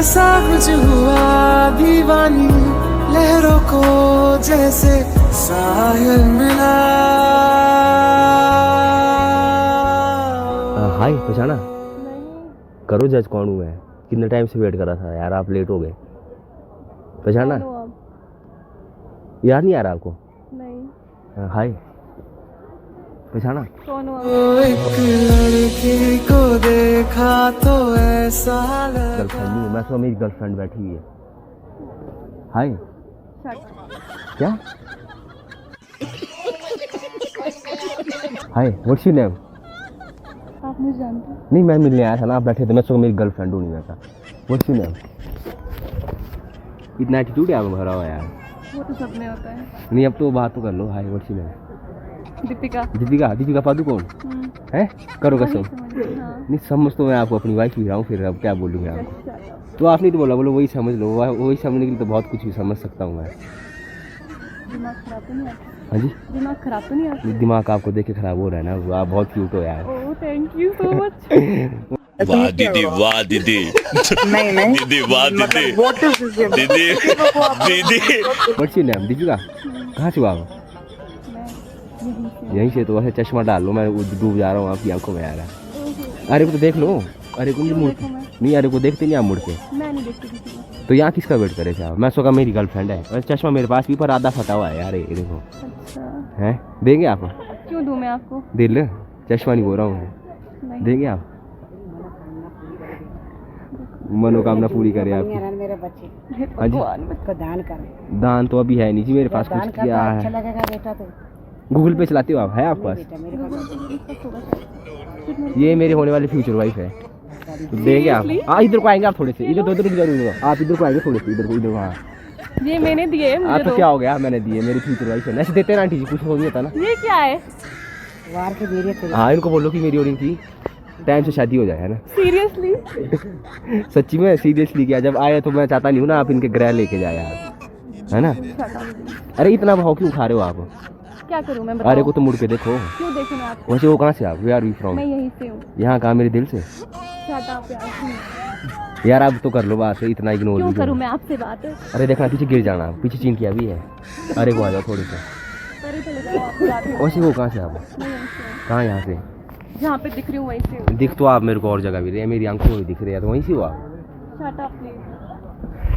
ऐसा कुछ हुआ दीवानी लहरों को जैसे साहिल मिला। हाय पहचाना? करो जज कौन हूँ मैं, कितने टाइम से वेट कर रहा था यार, आप लेट हो गए। पहचाना? याद नहीं आ रहा आपको? नहीं। हाय पहचाना? कौन हो? एक लड़की को देखा तो ऐसा लगा। गर्लफ्रेंड नहीं, मैं तो मेरी गर्लफ्रेंड बैठी हुई है। हाय क्या? हाय व्हाट्स योर नेम? आप मुझे जानते हैं? नहीं मैं मिलने आया था ना, आप बैठे थे, मैं तो मेरी गर्लफ्रेंड हूँ नहीं मैं था। What's your name? इतना एटीट्यूड है आप में भरा हुआ यार। वो तो सब में होता है। नहीं अब तो बात तो कर लो। Hi what's your name? Deepika. Deepika? Deepika Padukone है? करो कसम। हाँ। नहीं समझ तो मैं आपको अपनी वाइफ ही रहा हूँ, फिर अब क्या बोलूँ मैं आपको। तो आपने तो बोला, बोलो वही समझ लो, वही समझने के लिए तो बहुत कुछ भी समझ सकता हूँ मैं। दिमाग खराब तो नहीं आता? हाँ जी? दिमाग खराब तो नहीं आता? दिमाग आपको देख के खराब हो रहा है ना, आप बहुत क्यूट हो यार। Oh thank you so much. वाह दीदी, वाह दीदी। नहीं नहीं दीदी वाह दीदी, व्हाट इज दिस दीदी दीदी। What's your name? दीपिका कहाँ से हो आप? यहीं से? तो वैसे चश्मा डाल लो, मैं डूब जा रहा हूँ आपकी आंखों में यार। अरे को तो देख लो। अरे को मुड़ नहीं, अरे को देखते नहीं आप मुड़ के? मैं नहीं देखती किसी को। तो यहाँ किसका वेट करे थे आप? मैं सोचा मेरी गर्लफ्रेंड है, और चश्मा मेरे पास भी पर आधा फटा हुआ है यार, ये देखो। अच्छा हैं देंगे आप? क्यों दूं मैं आपको? दिल चश्मा नहीं बोल रहा हूँ, नहीं। देंगे आप? मनोकामना पूरी करे आपकी। मेरे बच्चे हाँ जी? को दान कर। दान तो अभी है नहीं जी मेरे पास, दान कुछ कर क्या अच्छा है। लगेगा बेटा। तो गूगल पे चलाते हो आप? है आपके पास? बेटा मेरे पास ये मेरे होने वाली फ्यूचर वाइफ है, तो देंगे आप? हाँ इधर को आएंगे आप थोड़े से, इधर तो इधर जरूर आप इधर को आएंगे थोड़े से, इधर को, इधर। हाँ ये मैंने दिए मुझे। आप तो क्या हो गया, मैंने दिए, मेरी फ्यूचर वाइफ है। ऐसे देते ना आंटी जी, कुछ हो नहीं होता ना। ये क्या है? वार के दे रहे थे। हाँ इनको बोलो कि मेरी और इनकी टाइम से शादी हो जाए, है ना? सीरियसली? सच्ची में सीरियसली किया, जब आए तो मैं चाहता नहीं हूँ ना आप इनके ग्रह लेके जाए यार, है ना? अरे इतना भाव क्यों खा रहे हो आप? क्या करूं मैं बताओ? अरे को तो मुड़ के देखो। क्यों देखूं मैं आपको? वैसे वो कहाँ से आप? वे आर वी फ्रॉम? मैं यहीं से हूँ। यहाँ कहाँ? मेरे दिल से। शट अप यार। यार आप तो कर लो बात, इतना इग्नोर क्यों भी करूं करो। मैं आपसे बात? अरे देखना पीछे गिर जाना, पीछे चीन किया भी है। अरे को आ जाओ थोड़े से। अरे चले जाओ आप बात है। वैसे वो कहाँ से आप? मैं यहीं से हूँ। कहाँ यहाँ से? जहाँ पे दिख रही हूँ वहीं से हूँ। दिख तो आप मेरे को और जगह भी रहे हैं, मेरी आंखों में भी दिख रहे हैं, तो वहीं से हो आप? Shut up please.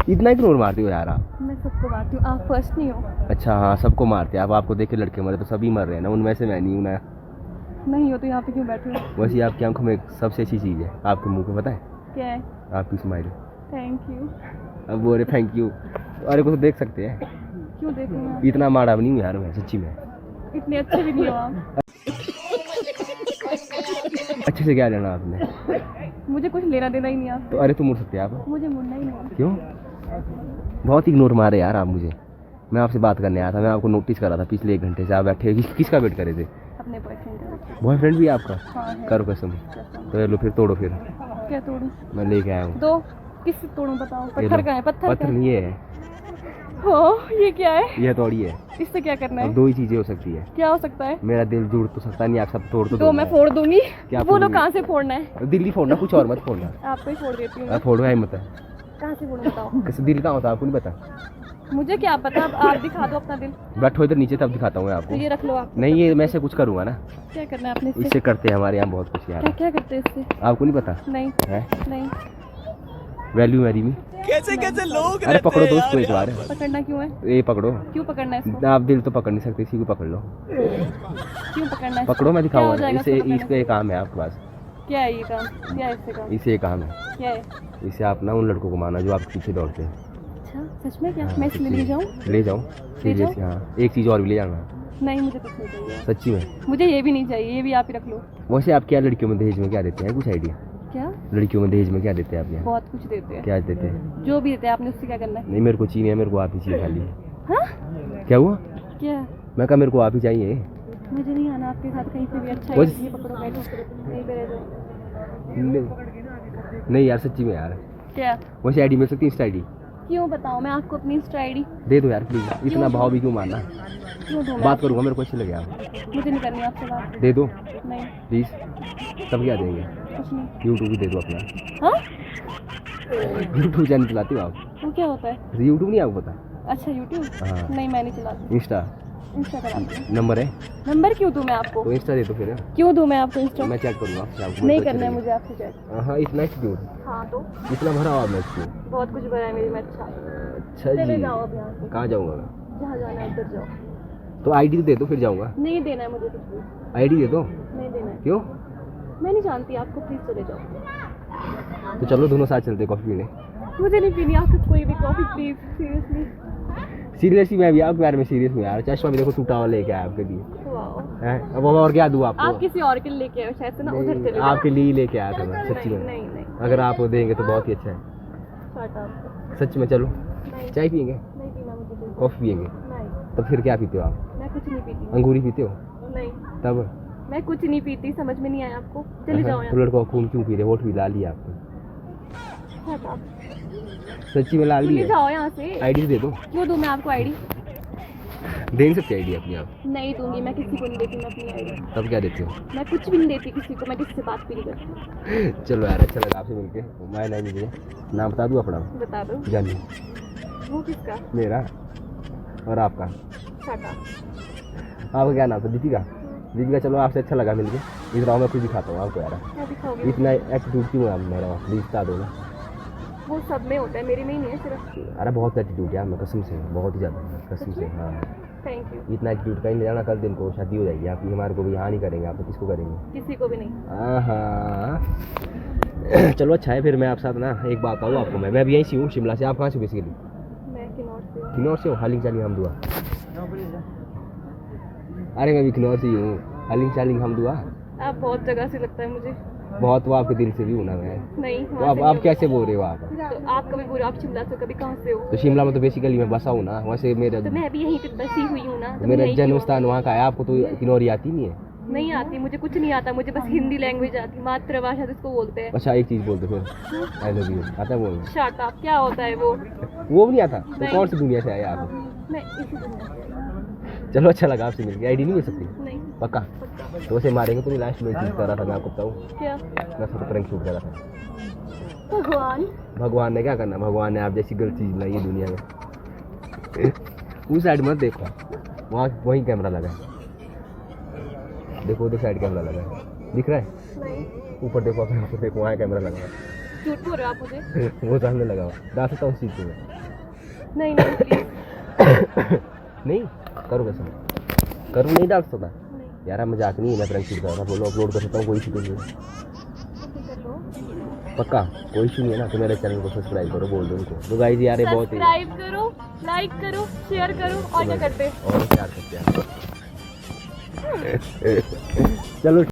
इतना इग्नोर मारते हो यार आप? मैं सबको बात हूँ, आप फर्स्ट नहीं हो। अच्छा हाँ सबको मारते हैं आप, आपको देख के लड़के मरे तो सभी मर रहे हैं ना, उनमें से मैं नहीं हूँ ना। नहीं हो तो यहाँ पे क्यों बैठे हो? वैसे आपकी आंखों में सबसे अच्छी चीज़ है आपके मुंह पे, पता है? क्या है? आपकी स्माइल। Thank you. अब बोले थैंक यू, अरे को तो देख सकते हैं। क्यों देखूँ मैं? इतना माड़ा भी नहीं हूँ यार मैं, सच्ची में। इतने अच्छे भी नहीं हो आप। अच्छे से क्या लेना आपने? मुझे कुछ लेना देना ही नहीं आप। तो अरे तो मुड़ सकते हैं आप? मुझे मुड़ना ही नहीं। क्यों? बहुत इग्नोर मारे यार आप मुझे। मैं आपसे बात करने आया था, मैं आपको नोटिस कर रहा था पिछले 1 घंटे से आप बैठे किसका वेट करे थे? अपने बॉयफ्रेंड का। बॉयफ्रेंड भी है आपका? हाँ है। करो कसम। तो ये लो फिर तोड़ो फिर। क्या तोड़ूं? मैं लेके आया हूँ। दो। किससे तोड़ूं बताओ? ये पत्थर लो। का है? पत्थर पत्थर नहीं है, हो ये क्या है? यह तोड़ी है। इससे क्या करना अब है? 2 ही चीजें हो सकती है। क्या हो सकता है? मेरा दिल जुड़ तो सकता नहीं, आप सब तोड़ तो दो दो मैं फोड़ दूंगी। क्या बोलो फोड़ोगे? कहाँ से फोड़ना है? दिल्ली फोड़ना, कुछ और मत फोड़ना। आपको ही फोड़ देती हूँ। आप फोड़ो है मत। कहाँ से फोड़ूं बताओ? कैसे दिल कहाँ होता है आपको नहीं पता? मुझे क्या पता, अब आप दिखा दो अपना दिल। बैठो इधर नीचे तब दिखाता हूँ मैं तो आपको। ये रख लो आप। नहीं ये मैं से कुछ करूँगा ना। क्या करना है आपने इससे? इससे करते हैं हमारे यहाँ बहुत कुछ क्या यार। क्या करते हैं इससे? आपको नहीं पता नहीं है? नहीं। वैल्यू मैरी में। कैसे कैसे लोग अरे पकड़ो दोस्त को एक बार। पकड़ना क्यों है? ये पकड़ो। क्यों पकड़ना है इसको? आप दिल तो पकड़ नहीं सकते, इसी को पकड़ लो। क्यों पकड़ना है? पकड़ो मैं क्या हो दिखाऊंगा। जाएगा इसे इसको पकड़ने इसका एक काम है आपके पास। से? क्या है ये काम? क्या है इससे काम? इसे एक काम है, क्या है? इसे आप ना उन लड़कों को मारना जो आपके पीछे दौड़ते हैं। अच्छा सच में क्या? हाँ, मैं इसलिए ले जाऊँ? ले जाओ सीरियसली। हाँ एक चीज़ और भी ले जाना। नहीं मुझे कुछ नहीं चाहिए। सच्ची में? मुझे ये भी नहीं चाहिए, ये भी आप ही रख लो। वैसे आप क्या लड़कियों में दहेज में क्या देते हैं, कुछ आइडिया? क्या? लड़कियों में दहेज में क्या देते हैं आप यहाँ? बहुत कुछ देते हैं। क्या देते हैं? जो भी देते हैं आपने उससे क्या करना है? नहीं मेरे को चाहिए, मेरे को आप ही चाहिए खाली। हाँ? क्या हुआ? क्या? मैं कहा मेरे को आप ही चाहिए। मुझे नहीं आना आपके साथ कहीं पे भी। अच्छा वो- है ये पकड़ो, बैठो कहीं पे रह जाओ। नहीं यार सच्ची में यार। क्या? वैसे आईडी मिल सकती है, इंस्टा आईडी? क्यों बताओ मैं आपको अपनी इंस्टा आईडी? दे दो यार प्लीज, इतना भाव भी क्यों मारना। क्यों दूँ मैं? बात करूँगा, मेरे को अच्छी लगे आप। मुझे नहीं करनी आपसे बात। दे दो नहीं प्लीज। तब क्या देंगे? कुछ नहीं। यूट्यूब भी दे दो अपना। हाँ यूट्यूब चैनल चलाती हो आप? वो क्या होता है? यूट्यूब नहीं आपको पता? अच्छा यूट्यूब? हाँ। नहीं मैं नहीं चलाती। इंस्टा इंस्टा चलाती हूँ। नंबर है नंबर क्यों दूँ मैं आपको? तो इंस्टा दे दो फिर। क्यों दूँ मैं आपको इंस्टा? मैं चेक करूँगा आपसे, आपको नहीं बहुत करना है अच्छी मुझे आपसे चैट। लगी। हाँ इतना एटीट्यूड, हाँ तो इतना भरा हुआ मैं इसमें। बहुत कुछ भरा है मेरे में। अच्छा अच्छा चले जी, जाओ अब यहाँ से। कहाँ जाऊँगा मैं? जहाँ जाना है उधर जाओ। तो आईडी दे दो फिर जाऊँगा। नहीं देना है मुझे कुछ भी। आईडी दे दो। नहीं देना है। क्यों? मैं नहीं जानती आपको, प्लीज चले जाओ। तो चलो दोनों साथ चलते हैं कॉफ़ी पीने। मुझे नहीं पीनी आपको कोई भी कॉफी, प्लीज सीरियसली। सीरियसली मैं भी आपके बारे में सीरियस हूँ यार। चश्मा भी देखो टूटा हुआ लेके आया आपके लिए। वाओ। हैं? अब और क्या दूँ आपको? आप किसी और के लिए लेके आए हो शायद से ना, उधर चले नहीं, जाओ। आपके लिए ही लेके आया था मैं सच्ची नहीं में। नहीं नहीं। अगर आप वो देंगे तो बहुत ही अच्छा है Shut up। सच में। चलो नहीं चाय पियेंगे, नहीं पीना मुझे कुछ। कॉफ़ी पियेंगे, नहीं तो फिर क्या पीते हो आप? मैं कुछ नहीं पीती। अंगूरी पीते हो? नहीं तब मैं कुछ नहीं पीती, समझ में नहीं आया आपको? चले जाओ यहाँ। लड़का खून क्यों पी रहे? वोट भी ला लिया आपने? Shut up। सच्ची में ला चले लिया? जाओ यहाँ से। आईडी दे दो। क्यों दूँ मैं आपको आईडी? दे नहीं सकते आईडी अपनी आप? नहीं दूंगी मैं, किसी को नहीं देती मैं अपनी आईडी। तब क्या देते हो? मैं कुछ भी नहीं देती किसी को, मैं किसी से बात भी नहीं करती। चलो यार अच्छा लगा आपसे मिलके। मैं नहीं मुझे नाम बता दूँ अपना? बता दो। जानी। वो किसका? मेरा और आपका? Shut up। आपका क्या नाम था? दीपिका? दीपिका चलो आपसे अच्छा लगा मिलके। इस राव में कुछ दिखाता हूँ आपको यार। क्या दिखाओगे? इतना एटीट्यूड क्यों है आप मेरा? प्लीज बता दो ना। वो सब में होता है, मेरे में ही नहीं है सिर्फ। अरे बहुत एटीट्यूड है मैं कसम से, बहुत ही ज़्यादा कसम से। हाँ थैंक यू। इतना एटीट्यूड कहीं ले जाना, कल दिन को शादी हो जाएगी आपकी। हमारे को भी यहाँ नहीं करेंगे आप तो किसको करेंगे? किसी को भी नहीं। हाँ चलो अच्छा है फिर। मैं आप साथ ना एक बात बताऊँ आपको। मैं भी यहीं से हूँ, शिमला से। आप कहाँ से बेसिकली? मैं किन्नौर से हूँ। किन्नौर से हो? हालिंग चालिंग हम दुआ। अरे मैं भी किन्नौर से ही हूँ। हालिंग चालिंग हम दुआ आप बहुत जगह से लगता है मुझे। बहुत, वो आपके दिल से भी हूँ ना मैं। नहीं तो वहाँ अब से आप नहीं कैसे बोल रहे हो आप? हो। तो आप कभी बोलो आप शिमला से, कभी कहाँ से हो? तो शिमला में तो बेसिकली मैं बसा हूँ ना। वैसे मेरा तो मैं भी यहीं पे बसी हुई हूँ ना। तो मेरा मैं यहीं की जन्म हूँ। स्थान वहाँ का है। आपको तो किन्नौरी आती नहीं है? नहीं आती, मुझे कुछ नहीं आता। मुझे बस हिंदी लैंग्वेज आती, मातृभाषा जिसको बोलते हैं। अच्छा एक चीज़ बोल दो फिर, आई लव यू आता है बोलना? Shut up. क्या होता है वो? वो भी नहीं आता? तो नहीं। कौन सी दुनिया से आए आप? मैं इसी दुनिया से हूँ। चलो अच्छा लगा आपसे मिलके। आईडी नहीं मिल सकती? नहीं। पक्का? तो वैसे मारेंगे तो नहीं? लास्ट में चीज कर रहा था मैं आपको बताऊँ। क्या? मैं फोटो प्रैंक शूट कर रहा था। भगवान। भगवान ने क्या करना? भगवान ने आप जैसी गलत चीज बनाई है दुनिया में। उस साइड मत देखो, वहाँ वहीं कैमरा लगा है। देखो उधर साइड कैमरा लगा है, दिख रहा है? नहीं। ऊपर देखो, अपने ऊपर देखो, वहाँ कैमरा लगा है। झूठ बोल रहे हो आप मुझे? वो सामने लगा हुआ। डाल सकता हूँ उस चीज़ को मैं? नहीं नहीं प्लीज। नहीं करो कसम, करूँ नहीं डाल सकता नहीं। यार। मजाक नहीं है, मैं प्रैंक शूट कर रहा था। बोलो अपलोड कर सकता हूँ, कोई इशू नहीं है। कर लो। पक्का कोई इशू नहीं है ना? तो मेरे चैनल को सब्सक्राइब करो, बोल दो उनको। तो गाइस यार ये बहुत ही सब्सक्राइब करो, लाइक करो, शेयर करो और क्या करते? और प्यार करते हैं। चलो